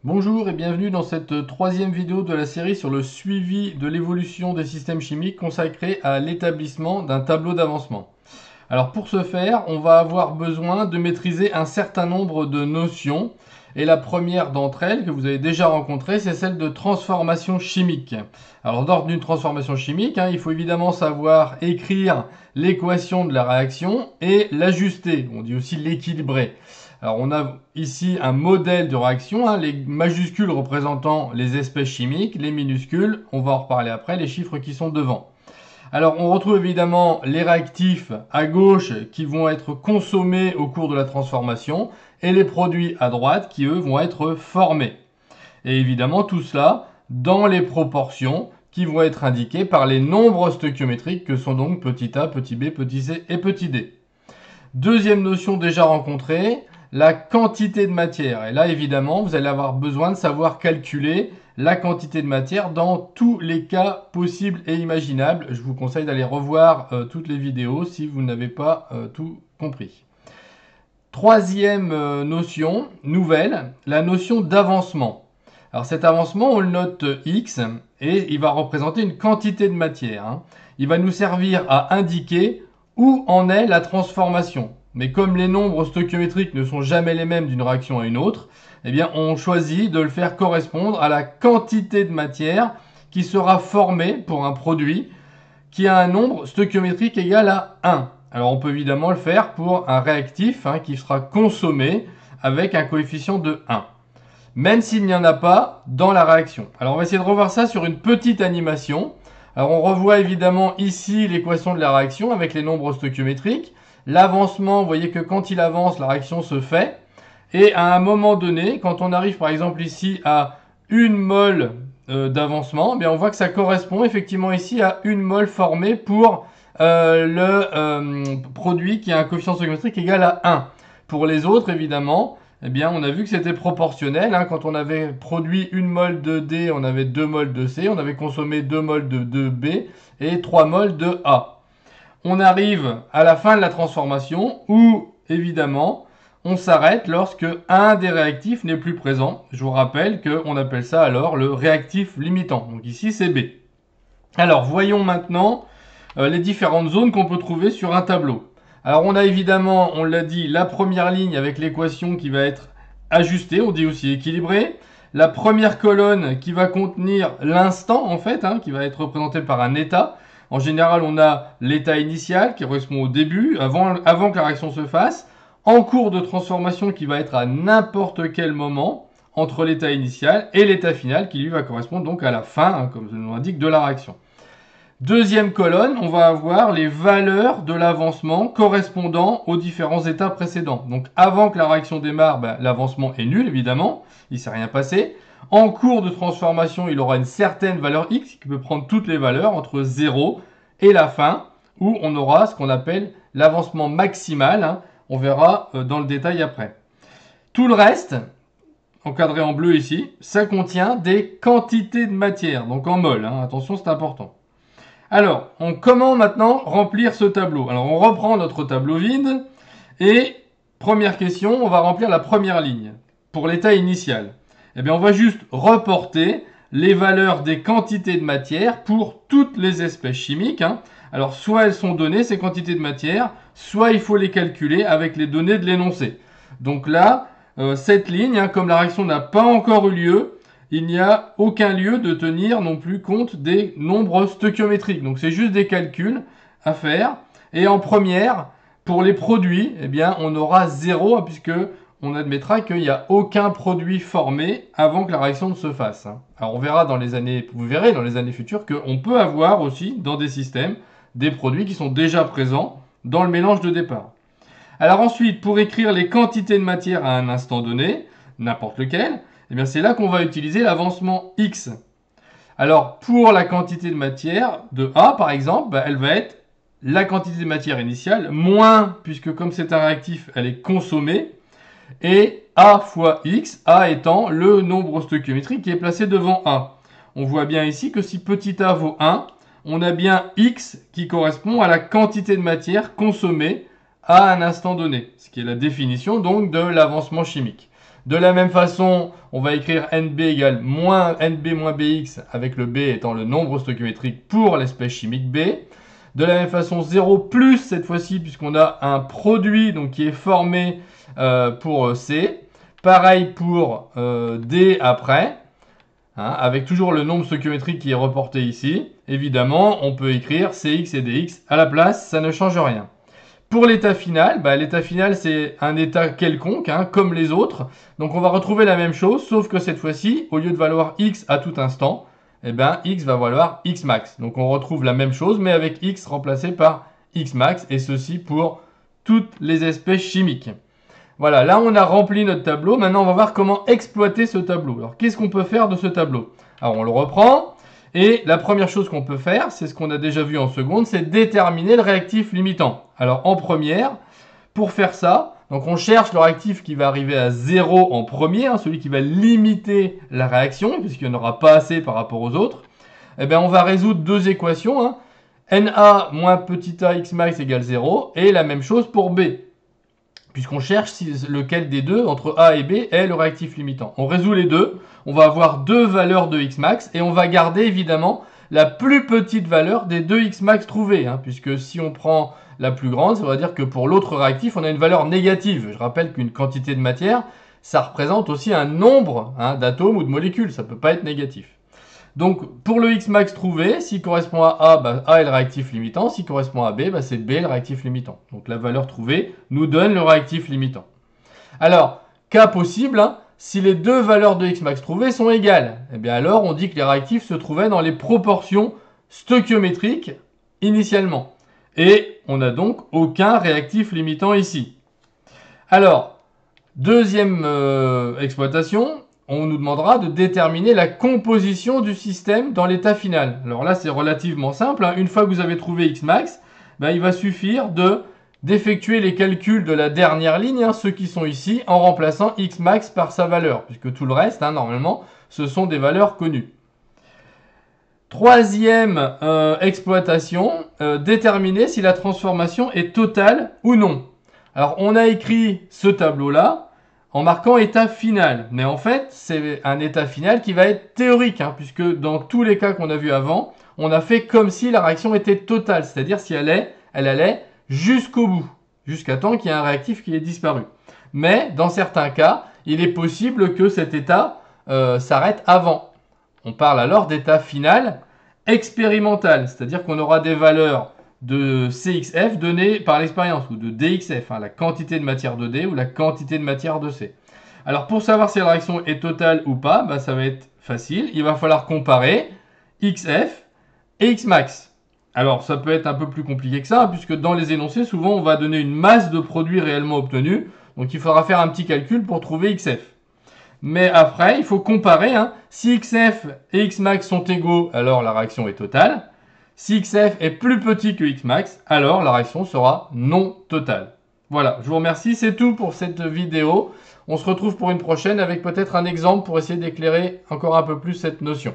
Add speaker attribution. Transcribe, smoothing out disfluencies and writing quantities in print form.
Speaker 1: Bonjour et bienvenue dans cette troisième vidéo de la série sur le suivi de l'évolution des systèmes chimiques consacrée à l'établissement d'un tableau d'avancement. Alors pour ce faire, on va avoir besoin de maîtriser un certain nombre de notions et la première d'entre elles que vous avez déjà rencontrée, c'est celle de transformation chimique. Alors lors d'une transformation chimique, il faut évidemment savoir écrire l'équation de la réaction et l'ajuster, on dit aussi l'équilibrer. Alors on a ici un modèle de réaction, les majuscules représentant les espèces chimiques, les minuscules, on va en reparler après, les chiffres qui sont devant. Alors on retrouve évidemment les réactifs à gauche qui vont être consommés au cours de la transformation et les produits à droite qui eux vont être formés. Et évidemment tout cela dans les proportions qui vont être indiquées par les nombres stoichiométriques que sont donc petit a, petit b, petit c et petit d. Deuxième notion déjà rencontrée, la quantité de matière. Et là, évidemment, vous allez avoir besoin de savoir calculer la quantité de matière dans tous les cas possibles et imaginables. Je vous conseille d'aller revoir toutes les vidéos si vous n'avez pas tout compris. Troisième notion, nouvelle, la notion d'avancement. Alors cet avancement, on le note X et il va représenter une quantité de matière. Il va nous servir à indiquer où en est la transformation. Mais comme les nombres stoichiométriques ne sont jamais les mêmes d'une réaction à une autre, eh bien on choisit de le faire correspondre à la quantité de matière qui sera formée pour un produit qui a un nombre stoichiométrique égal à 1. Alors on peut évidemment le faire pour un réactif qui sera consommé avec un coefficient de 1. Même s'il n'y en a pas dans la réaction. Alors on va essayer de revoir ça sur une petite animation. Alors on revoit évidemment ici l'équation de la réaction avec les nombres stoichiométriques. L'avancement, vous voyez que quand il avance, la réaction se fait. Et à un moment donné, quand on arrive par exemple ici à 1 mol d'avancement, on voit que ça correspond effectivement ici à 1 mol formée pour le produit qui a un coefficient stoichiométrique égal à 1. Pour les autres, évidemment, on a vu que c'était proportionnel. Quand on avait produit 1 mol de D, on avait 2 mols de C, on avait consommé 2 mols de B et 3 mols de A. On arrive à la fin de la transformation où, évidemment, on s'arrête lorsque un des réactifs n'est plus présent. Je vous rappelle qu'on appelle ça alors le réactif limitant. Donc ici, c'est B. Alors, voyons maintenant les différentes zones qu'on peut trouver sur un tableau. Alors, on a évidemment, on l'a dit, la première ligne avec l'équation qui va être ajustée, on dit aussi équilibrée. La première colonne qui va contenir l'instant, en fait, qui va être représenté par un état. En général, on a l'état initial qui correspond au début, avant que la réaction se fasse. En cours de transformation qui va être à n'importe quel moment entre l'état initial et l'état final qui lui va correspondre donc à la fin, comme je nous l'indique, de la réaction. Deuxième colonne, on va avoir les valeurs de l'avancement correspondant aux différents états précédents. Donc avant que la réaction démarre, l'avancement est nul évidemment, il ne s'est rien passé. En cours de transformation, il aura une certaine valeur x qui peut prendre toutes les valeurs entre 0 et la fin, où on aura ce qu'on appelle l'avancement maximal. On verra dans le détail après. Tout le reste, encadré en bleu ici, ça contient des quantités de matière, donc en mol. Attention, c'est important. Alors, comment maintenant remplir ce tableau? Alors, on reprend notre tableau vide et première question, on va remplir la première ligne pour l'état initial. On va juste reporter les valeurs des quantités de matière pour toutes les espèces chimiques. Alors, soit elles sont données, ces quantités de matière, soit il faut les calculer avec les données de l'énoncé. Donc là, cette ligne, comme la réaction n'a pas encore eu lieu, il n'y a aucun lieu de tenir non plus compte des nombres stoichiométriques. Donc c'est juste des calculs à faire. Et en première, pour les produits, on aura 0 puisque on admettra qu'il n'y a aucun produit formé avant que la réaction ne se fasse. Alors on verra vous verrez dans les années futures qu'on peut avoir aussi dans des systèmes des produits qui sont déjà présents dans le mélange de départ. Alors ensuite, pour écrire les quantités de matière à un instant donné, n'importe lequel, c'est là qu'on va utiliser l'avancement X. Alors, pour la quantité de matière de A, par exemple, elle va être la quantité de matière initiale, moins, puisque comme c'est un réactif, elle est consommée, et A fois X, A étant le nombre stoichiométrique qui est placé devant A. On voit bien ici que si petit a vaut 1, on a bien X qui correspond à la quantité de matière consommée à un instant donné, ce qui est la définition donc de l'avancement chimique. De la même façon, on va écrire NB égale moins NB moins BX, avec le B étant le nombre stoichiométrique pour l'espèce chimique B. De la même façon, 0 plus cette fois-ci, puisqu'on a un produit donc, qui est formé pour C. Pareil pour D après, hein, avec toujours le nombre stoichiométrique qui est reporté ici. Évidemment, on peut écrire CX et DX à la place, ça ne change rien. Pour l'état final, l'état final c'est un état quelconque, hein, comme les autres. Donc on va retrouver la même chose, sauf que cette fois-ci, au lieu de valoir x à tout instant, x va valoir x max. Donc on retrouve la même chose, mais avec x remplacé par x max, et ceci pour toutes les espèces chimiques. Voilà, là on a rempli notre tableau. Maintenant on va voir comment exploiter ce tableau. Alors qu'est-ce qu'on peut faire de ce tableau? Alors on le reprend. Et la première chose qu'on peut faire, c'est ce qu'on a déjà vu en seconde, c'est déterminer le réactif limitant. Alors en première, pour faire ça, donc on cherche le réactif qui va arriver à 0 en premier, hein, celui qui va limiter la réaction, puisqu'il n'y en aura pas assez par rapport aux autres. Eh bien on va résoudre deux équations, hein. Na moins petit a x max égale 0, et la même chose pour B. Puisqu'on cherche lequel des deux, entre A et B, est le réactif limitant. On résout les deux, on va avoir deux valeurs de x max, et on va garder évidemment la plus petite valeur des deux x max trouvées, hein, puisque si on prend la plus grande, ça veut dire que pour l'autre réactif, on a une valeur négative. Je rappelle qu'une quantité de matière, ça représente aussi un nombre, hein, d'atomes ou de molécules, ça ne peut pas être négatif. Donc, pour le x max trouvé, s'il correspond à A, A est le réactif limitant. S'il correspond à B, c'est B le réactif limitant. Donc, la valeur trouvée nous donne le réactif limitant. Alors, cas possible, hein, si les deux valeurs de x max trouvées sont égales, eh bien alors on dit que les réactifs se trouvaient dans les proportions stoichiométriques initialement. Et on n'a donc aucun réactif limitant ici. Alors, deuxième exploitation, on nous demandera de déterminer la composition du système dans l'état final. Alors là, c'est relativement simple, hein. Une fois que vous avez trouvé x max, il va suffire d'effectuer les calculs de la dernière ligne, hein, ceux qui sont ici, en remplaçant x max par sa valeur, puisque tout le reste, hein, normalement, ce sont des valeurs connues. Troisième exploitation, déterminer si la transformation est totale ou non. Alors, on a écrit ce tableau-là en marquant état final. Mais en fait, c'est un état final qui va être théorique, hein, puisque dans tous les cas qu'on a vus avant, on a fait comme si la réaction était totale, c'est-à-dire si elle allait jusqu'au bout, jusqu'à temps qu'il y ait un réactif qui ait disparu. Mais dans certains cas, il est possible que cet état s'arrête avant. On parle alors d'état final expérimental, c'est-à-dire qu'on aura des valeurs de CXF données par l'expérience, ou de DXF, hein, la quantité de matière de D ou la quantité de matière de C. Alors pour savoir si la réaction est totale ou pas, ça va être facile. Il va falloir comparer XF et Xmax. Alors ça peut être un peu plus compliqué que ça, puisque dans les énoncés, souvent on va donner une masse de produits réellement obtenus. Donc il faudra faire un petit calcul pour trouver XF. Mais après, il faut comparer, hein. Si XF et Xmax sont égaux, alors la réaction est totale. Si XF est plus petit que Xmax, alors la réaction sera non totale. Voilà, je vous remercie, c'est tout pour cette vidéo. On se retrouve pour une prochaine avec peut-être un exemple pour essayer d'éclairer encore un peu plus cette notion.